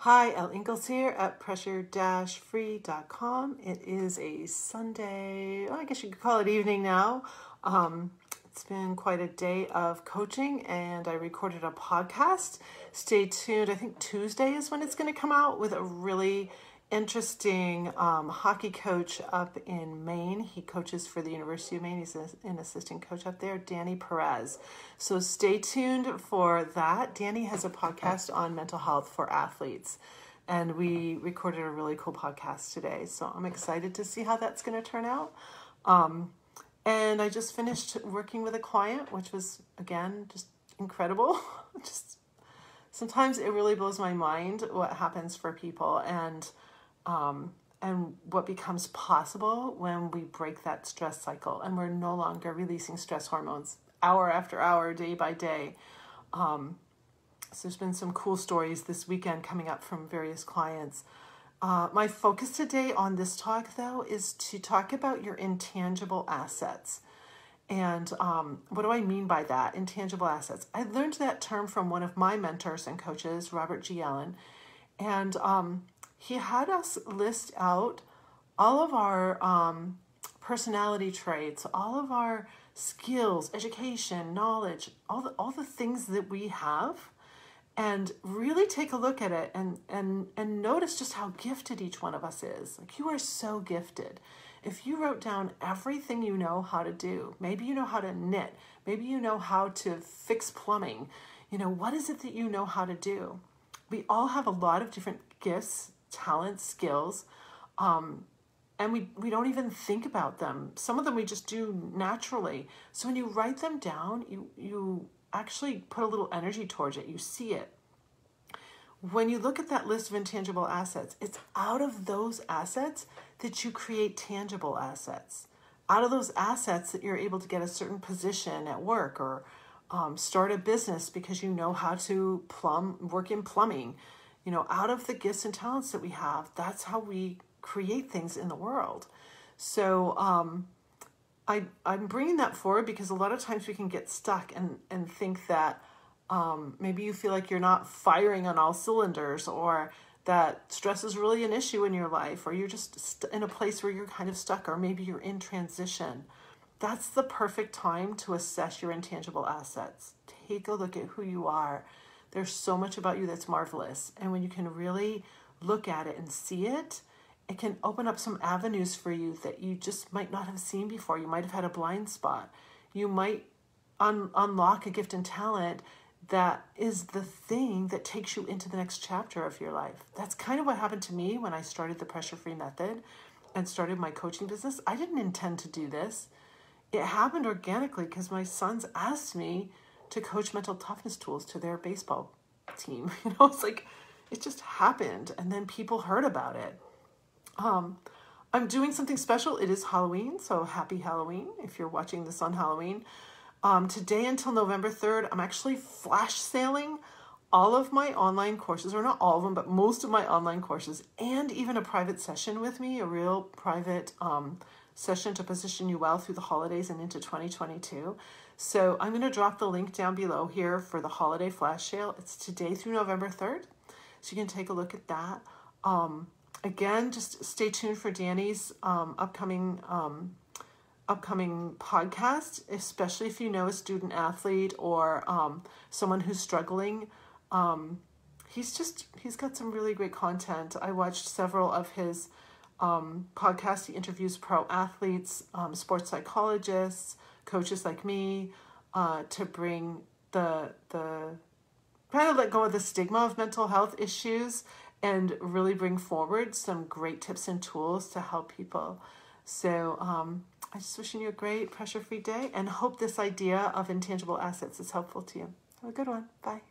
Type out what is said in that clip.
Hi, Elle here at pressure-free.com. It is a Sunday, I guess you could call it evening now. It's been quite a day of coaching and I recorded a podcast. Stay tuned. I think Tuesday is when it's going to come out with a really interesting hockey coach up in Maine. He coaches for the University of Maine. He's an assistant coach up there, Danny Perez. So stay tuned for that. Danny has a podcast on mental health for athletes, and we recorded a really cool podcast today. So I'm excited to see how that's going to turn out. And I just finished working with a client, which was, again, just incredible. Just sometimes it really blows my mind what happens for people and what becomes possible when we break that stress cycle and we're no longer releasing stress hormones hour after hour, day by day. So there's been some cool stories this weekend coming up from various clients. My focus today on this talk, though, is to talk about your intangible assets. And what do I mean by that? Intangible assets. I learned that term from one of my mentors and coaches, Robert G. Allen. And he had us list out all of our personality traits, all of our skills, education, knowledge, all the things that we have, and really take a look at it and notice just how gifted each one of us is. Like, you are so gifted. If you wrote down everything you know how to do, maybe you know how to knit, maybe you know how to fix plumbing, what is it that you know how to do? We all have a lot of different gifts, talents, skills, and we don't even think about them. Some of them we just do naturally. So when you write them down, you actually put a little energy towards it. You see it. When you look at that list of intangible assets, it's out of those assets that you create tangible assets. Out of those assets that you're able to get a certain position at work or start a business because you know how to work in plumbing. Out of the gifts and talents that we have, that's how we create things in the world. So I'm bringing that forward because a lot of times we can get stuck and think that maybe you feel like you're not firing on all cylinders, or that stress is really an issue in your life, or you're just in a place where you're kind of stuck, or maybe you're in transition. That's the perfect time to assess your intangible assets. Take a look at who you are. There's so much about you that's marvelous. And when you can really look at it and see it, it can open up some avenues for you that you just might not have seen before. You might have had a blind spot. You might unlock a gift and talent that is the thing that takes you into the next chapter of your life. That's kind of what happened to me when I started the pressure-free method and started my coaching business. I didn't intend to do this. It happened organically because my sons asked me to coach mental toughness tools to their baseball team. It's like, it just happened. And then people heard about it. I'm doing something special. It is Halloween, so happy Halloween if you're watching this on Halloween. Today until November 3rd, I'm actually flash sailing all of my online courses, or not all of them, but most of my online courses, and even a private session with me, a real private session to position you well through the holidays and into 2022. So I'm going to drop the link down below here for the holiday flash sale. It's today through November 3rd, so you can take a look at that. Again, just stay tuned for Danny's upcoming podcast, especially if you know a student athlete or someone who's struggling. He's got some really great content. I watched several of his podcasts. He interviews pro athletes, sports psychologists, coaches like me, to bring the kind of let go of the stigma of mental health issues and really bring forward some great tips and tools to help people. So I'm just wishing you a great pressure-free day and hope this idea of intangible assets is helpful to you. Have a good one. Bye.